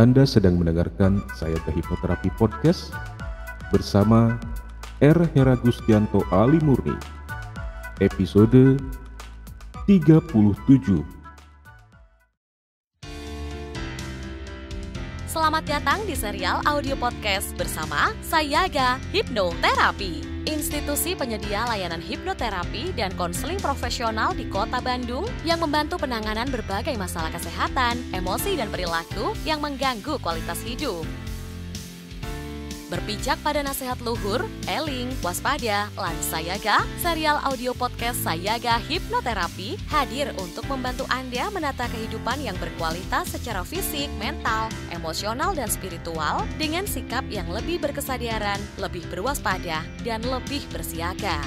Anda sedang mendengarkan Sayaka Hipnoterapi Podcast bersama R. Heragustianto Ali Murni, episode 37. Selamat datang di serial audio podcast bersama Sayaka Hipnoterapi, institusi penyedia layanan hipnoterapi dan konseling profesional di Kota Bandung yang membantu penanganan berbagai masalah kesehatan, emosi, dan perilaku yang mengganggu kualitas hidup. Berpijak pada nasihat luhur, eling, waspada, lan Sayaga, serial audio podcast Sayaga Hipnoterapi hadir untuk membantu Anda menata kehidupan yang berkualitas secara fisik, mental, emosional, dan spiritual dengan sikap yang lebih berkesadaran, lebih berwaspada, dan lebih bersiaga.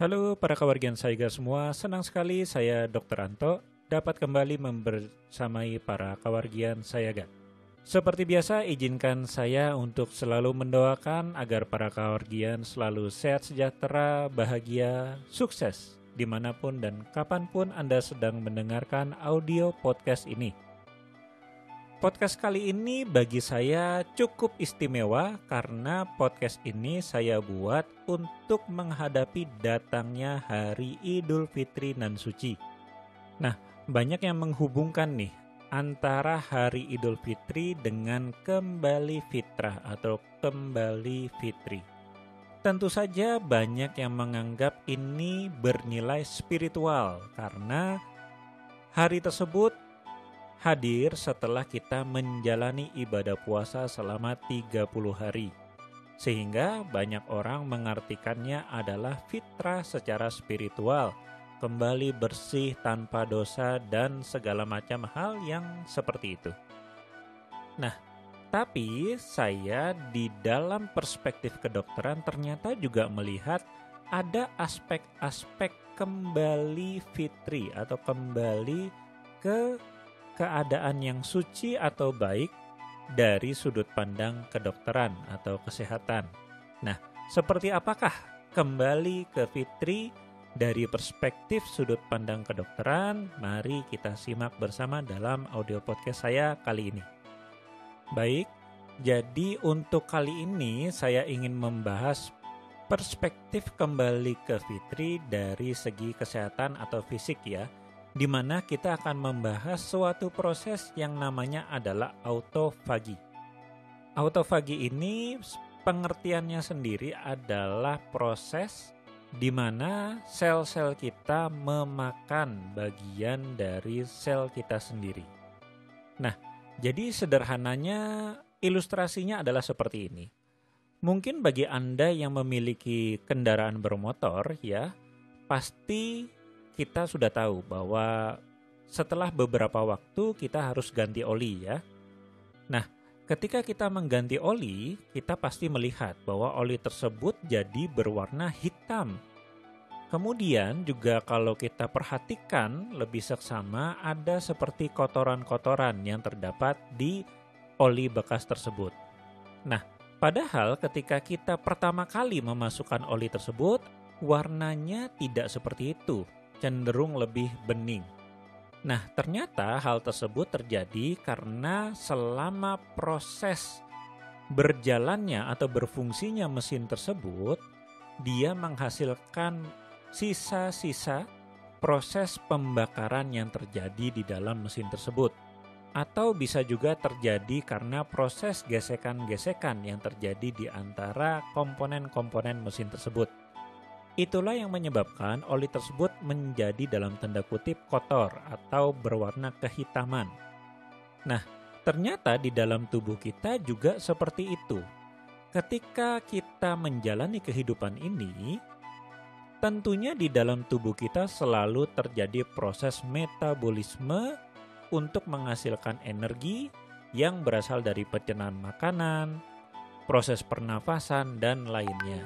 Halo para kawargian Sayaga semua, senang sekali saya Dr. Anto dapat kembali membersamai para kawargian Sayaga. Seperti biasa, izinkan saya untuk selalu mendoakan agar para kawargian selalu sehat sejahtera, bahagia, sukses dimanapun dan kapanpun Anda sedang mendengarkan audio podcast ini. Podcast kali ini bagi saya cukup istimewa karena podcast ini saya buat untuk menghadapi datangnya Hari Idul Fitri nan suci. Nah, banyak yang menghubungkan nih antara Hari Idul Fitri dengan kembali fitrah atau kembali fitri. Tentu saja banyak yang menganggap ini bernilai spiritual karena hari tersebut hadir setelah kita menjalani ibadah puasa selama 30 hari. Sehingga banyak orang mengartikannya adalah fitrah secara spiritual, kembali bersih tanpa dosa dan segala macam hal yang seperti itu. Nah, tapi saya di dalam perspektif kedokteran ternyata juga melihat ada aspek-aspek kembali fitri atau kembali ke keadaan yang suci atau baik dari sudut pandang kedokteran atau kesehatan. Nah, seperti apakah kembali ke fitri dari perspektif sudut pandang kedokteran? Mari kita simak bersama dalam audio podcast saya kali ini. Baik, jadi untuk kali ini saya ingin membahas perspektif kembali ke fitri dari segi kesehatan atau fisik ya, di mana kita akan membahas suatu proses yang namanya adalah autofagi. Autofagi ini pengertiannya sendiri adalah proses di mana sel-sel kita memakan bagian dari sel kita sendiri. Nah, jadi sederhananya ilustrasinya adalah seperti ini. Mungkin bagi Anda yang memiliki kendaraan bermotor ya, pasti kita sudah tahu bahwa setelah beberapa waktu kita harus ganti oli ya. Nah, ketika kita mengganti oli, kita pasti melihat bahwa oli tersebut jadi berwarna hitam. Kemudian juga kalau kita perhatikan lebih seksama ada seperti kotoran-kotoran yang terdapat di oli bekas tersebut. Nah, padahal ketika kita pertama kali memasukkan oli tersebut, warnanya tidak seperti itu, cenderung lebih bening. Nah, ternyata hal tersebut terjadi karena selama proses berjalannya atau berfungsinya mesin tersebut, dia menghasilkan sisa-sisa proses pembakaran yang terjadi di dalam mesin tersebut. Atau bisa juga terjadi karena proses gesekan-gesekan yang terjadi di antara komponen-komponen mesin tersebut. Itulah yang menyebabkan oli tersebut menjadi dalam tanda kutip kotor atau berwarna kehitaman. Nah, ternyata di dalam tubuh kita juga seperti itu. Ketika kita menjalani kehidupan ini, tentunya di dalam tubuh kita selalu terjadi proses metabolisme untuk menghasilkan energi yang berasal dari pencernaan makanan, proses pernafasan, dan lainnya.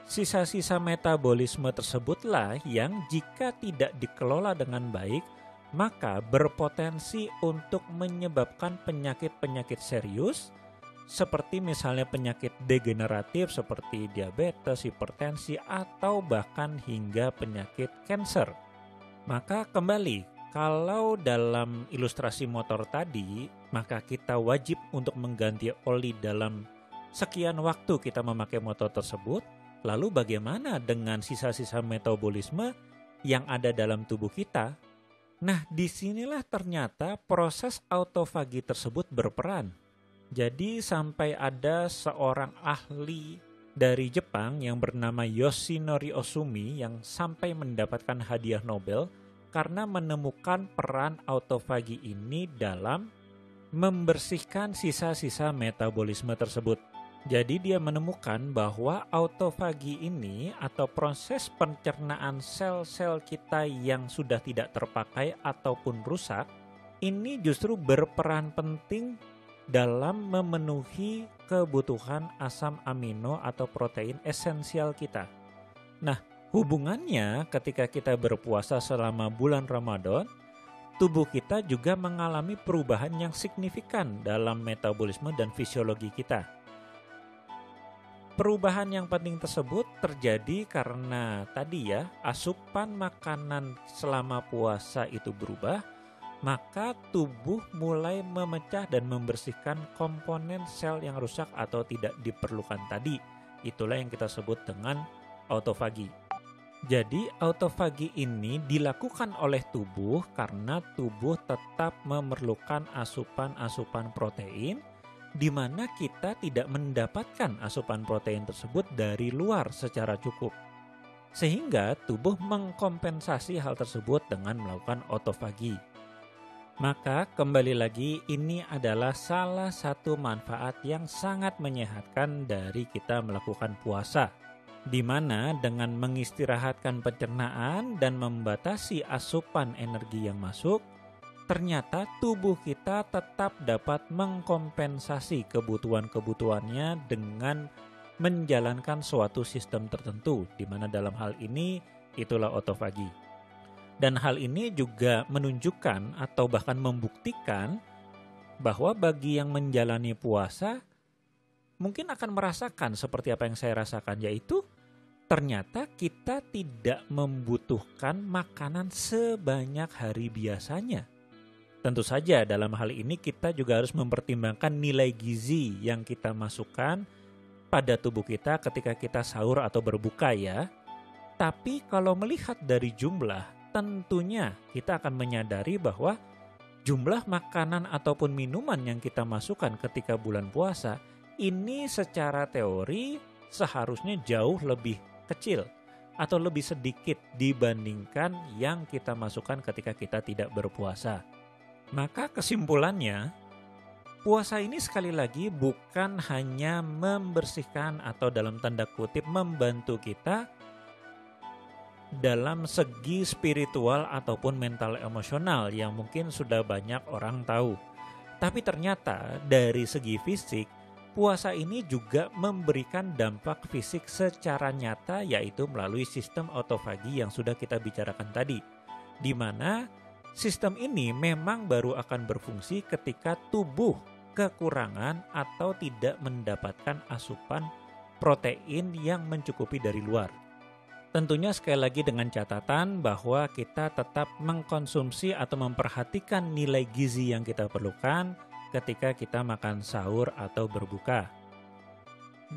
Sisa-sisa metabolisme tersebutlah yang jika tidak dikelola dengan baik, maka berpotensi untuk menyebabkan penyakit-penyakit serius seperti misalnya penyakit degeneratif seperti diabetes, hipertensi, atau bahkan hingga penyakit kanker. Maka kembali, Kalau dalam ilustrasi motor tadi, maka kita wajib untuk mengganti oli dalam sekian waktu kita memakai motor tersebut. Lalu bagaimana dengan sisa-sisa metabolisme yang ada dalam tubuh kita? Nah, disinilah ternyata proses autofagi tersebut berperan. Jadi sampai ada seorang ahli dari Jepang yang bernama Yoshinori Ohsumi yang sampai mendapatkan hadiah Nobel karena menemukan peran autofagi ini dalam membersihkan sisa-sisa metabolisme tersebut. Jadi dia menemukan bahwa autofagi ini atau proses pencernaan sel-sel kita yang sudah tidak terpakai ataupun rusak, ini justru berperan penting dalam memenuhi kebutuhan asam amino atau protein esensial kita. Nah, hubungannya ketika kita berpuasa selama bulan Ramadan, tubuh kita juga mengalami perubahan yang signifikan dalam metabolisme dan fisiologi kita. Perubahan yang penting tersebut terjadi karena tadi ya, asupan makanan selama puasa itu berubah, maka tubuh mulai memecah dan membersihkan komponen sel yang rusak atau tidak diperlukan tadi. Itulah yang kita sebut dengan autofagi. Jadi autofagi ini dilakukan oleh tubuh karena tubuh tetap memerlukan asupan-asupan protein di mana kita tidak mendapatkan asupan protein tersebut dari luar secara cukup. Sehingga tubuh mengkompensasi hal tersebut dengan melakukan autofagi. Maka kembali lagi ini adalah salah satu manfaat yang sangat menyehatkan dari kita melakukan puasa. Di mana dengan mengistirahatkan pencernaan dan membatasi asupan energi yang masuk, ternyata tubuh kita tetap dapat mengkompensasi kebutuhan-kebutuhannya dengan menjalankan suatu sistem tertentu, di mana dalam hal ini itulah autofagi. Dan hal ini juga menunjukkan atau bahkan membuktikan bahwa bagi yang menjalani puasa mungkin akan merasakan seperti apa yang saya rasakan, yaitu ternyata kita tidak membutuhkan makanan sebanyak hari biasanya. Tentu saja dalam hal ini kita juga harus mempertimbangkan nilai gizi yang kita masukkan pada tubuh kita ketika kita sahur atau berbuka ya. Tapi kalau melihat dari jumlah, tentunya kita akan menyadari bahwa jumlah makanan ataupun minuman yang kita masukkan ketika bulan puasa ini secara teori seharusnya jauh lebih kecil atau lebih sedikit dibandingkan yang kita masukkan ketika kita tidak berpuasa. Maka kesimpulannya, puasa ini sekali lagi bukan hanya membersihkan atau dalam tanda kutip membantu kita dalam segi spiritual ataupun mental emosional yang mungkin sudah banyak orang tahu. Tapi ternyata dari segi fisik, puasa ini juga memberikan dampak fisik secara nyata, yaitu melalui sistem autofagi yang sudah kita bicarakan tadi. Di mana sistem ini memang baru akan berfungsi ketika tubuh kekurangan atau tidak mendapatkan asupan protein yang mencukupi dari luar. Tentunya sekali lagi dengan catatan bahwa kita tetap mengkonsumsi atau memperhatikan nilai gizi yang kita perlukan ketika kita makan sahur atau berbuka.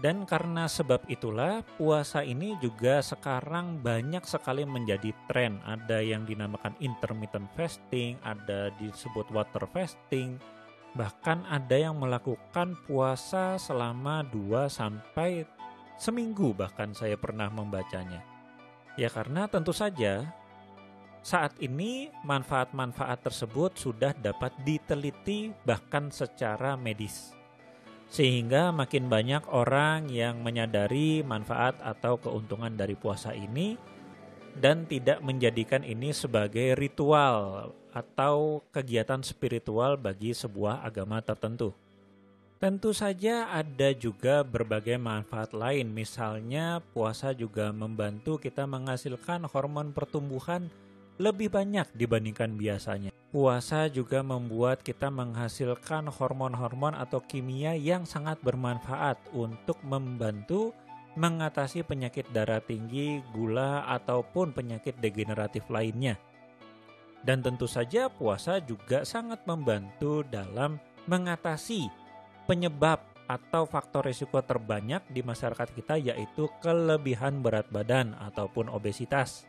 Dan karena sebab itulah puasa ini juga sekarang banyak sekali menjadi tren. Ada yang dinamakan intermittent fasting, ada disebut water fasting, bahkan ada yang melakukan puasa selama 2 sampai seminggu bahkan saya pernah membacanya. Ya karena tentu saja saat ini manfaat-manfaat tersebut sudah dapat diteliti bahkan secara medis. Sehingga makin banyak orang yang menyadari manfaat atau keuntungan dari puasa ini dan tidak menjadikan ini sebagai ritual atau kegiatan spiritual bagi sebuah agama tertentu. Tentu saja ada juga berbagai manfaat lain, misalnya puasa juga membantu kita menghasilkan hormon pertumbuhan lebih banyak dibandingkan biasanya. Puasa juga membuat kita menghasilkan hormon-hormon atau kimia yang sangat bermanfaat untuk membantu mengatasi penyakit darah tinggi, gula, ataupun penyakit degeneratif lainnya. Dan tentu saja puasa juga sangat membantu dalam mengatasi penyebab atau faktor risiko terbanyak di masyarakat kita, yaitu kelebihan berat badan ataupun obesitas.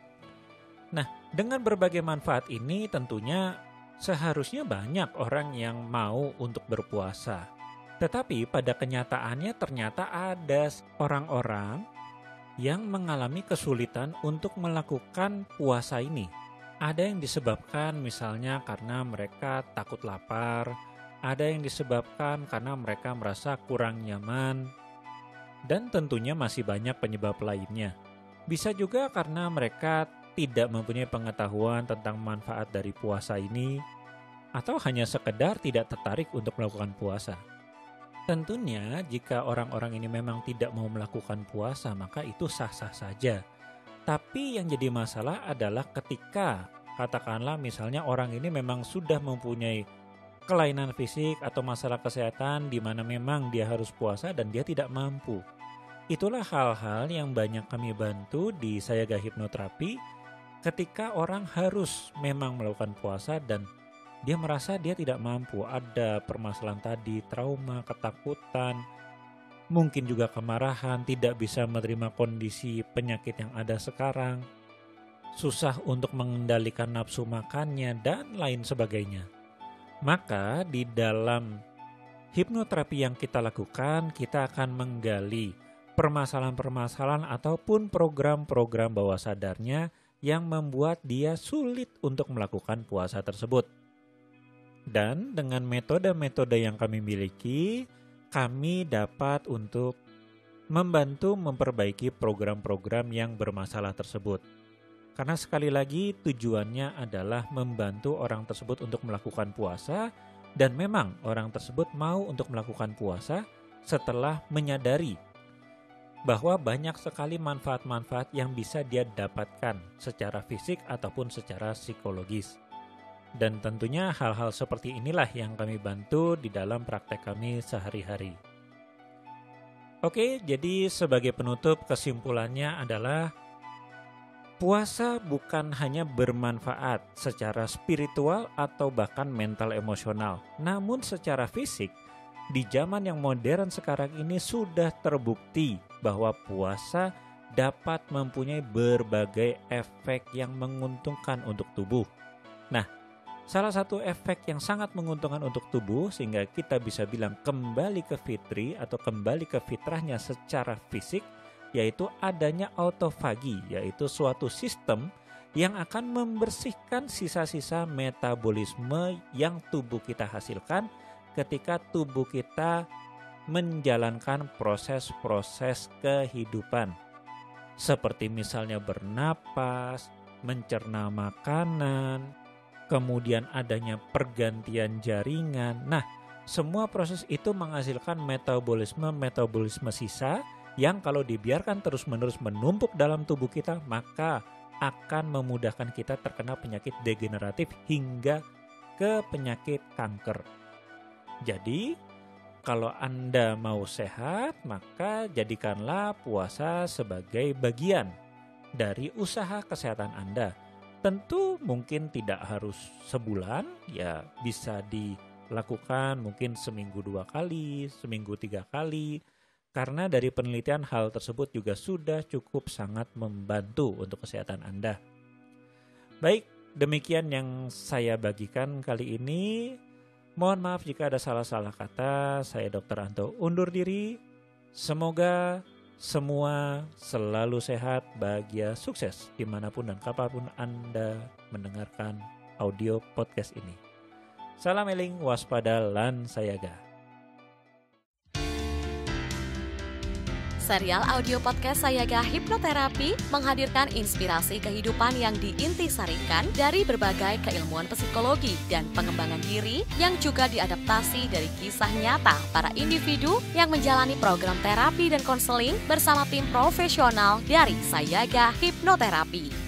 Nah, dengan berbagai manfaat ini tentunya seharusnya banyak orang yang mau untuk berpuasa. Tetapi pada kenyataannya ternyata ada orang-orang yang mengalami kesulitan untuk melakukan puasa ini. Ada yang disebabkan misalnya karena mereka takut lapar, ada yang disebabkan karena mereka merasa kurang nyaman, dan tentunya masih banyak penyebab lainnya. Bisa juga karena mereka tidak mempunyai pengetahuan tentang manfaat dari puasa ini, atau hanya sekedar tidak tertarik untuk melakukan puasa. Tentunya jika orang-orang ini memang tidak mau melakukan puasa, maka itu sah-sah saja. Tapi yang jadi masalah adalah ketika katakanlah misalnya orang ini memang sudah mempunyai kelainan fisik atau masalah kesehatan di mana memang dia harus puasa dan dia tidak mampu. Itulah hal-hal yang banyak kami bantu di Sayaga Hipnoterapi ketika orang harus memang melakukan puasa dan dia merasa dia tidak mampu. Ada permasalahan tadi, trauma, ketakutan, mungkin juga kemarahan, tidak bisa menerima kondisi penyakit yang ada sekarang, susah untuk mengendalikan nafsu makannya, dan lain sebagainya. Maka di dalam hipnoterapi yang kita lakukan, kita akan menggali permasalahan-permasalahan ataupun program-program bawah sadarnya yang membuat dia sulit untuk melakukan puasa tersebut. Dan dengan metode-metode yang kami miliki, kami dapat untuk membantu memperbaiki program-program yang bermasalah tersebut. Karena sekali lagi tujuannya adalah membantu orang tersebut untuk melakukan puasa, dan memang orang tersebut mau untuk melakukan puasa setelah menyadari bahwa banyak sekali manfaat-manfaat yang bisa dia dapatkan secara fisik ataupun secara psikologis. Dan tentunya hal-hal seperti inilah yang kami bantu di dalam praktek kami sehari-hari. Oke, jadi sebagai penutup kesimpulannya adalah puasa bukan hanya bermanfaat secara spiritual atau bahkan mental emosional, namun secara fisik. Di zaman yang modern sekarang ini sudah terbukti bahwa puasa dapat mempunyai berbagai efek yang menguntungkan untuk tubuh. Nah, salah satu efek yang sangat menguntungkan untuk tubuh sehingga kita bisa bilang kembali ke fitri atau kembali ke fitrahnya secara fisik, yaitu adanya autofagi, yaitu suatu sistem yang akan membersihkan sisa-sisa metabolisme yang tubuh kita hasilkan ketika tubuh kita menjalankan proses-proses kehidupan. Seperti misalnya bernapas, mencerna makanan, kemudian adanya pergantian jaringan. Nah, semua proses itu menghasilkan metabolisme sisa yang kalau dibiarkan terus-menerus menumpuk dalam tubuh kita, maka akan memudahkan kita terkena penyakit degeneratif hingga ke penyakit kanker. Jadi, kalau Anda mau sehat, maka jadikanlah puasa sebagai bagian dari usaha kesehatan Anda. Tentu mungkin tidak harus sebulan, ya bisa dilakukan mungkin seminggu 2 kali, seminggu 3 kali. Karena dari penelitian hal tersebut juga sudah cukup sangat membantu untuk kesehatan Anda. Baik, demikian yang saya bagikan kali ini. Mohon maaf jika ada salah-salah kata. Saya Dr. Anto undur diri. Semoga semua selalu sehat, bahagia, sukses dimanapun dan kapanpun Anda mendengarkan audio podcast ini. Salam eling, waspada, lan sayaga. Serial audio podcast Sayaga Hipnoterapi menghadirkan inspirasi kehidupan yang diintisarikan dari berbagai keilmuan psikologi dan pengembangan diri yang juga diadaptasi dari kisah nyata para individu yang menjalani program terapi dan konseling bersama tim profesional dari Sayaga Hipnoterapi.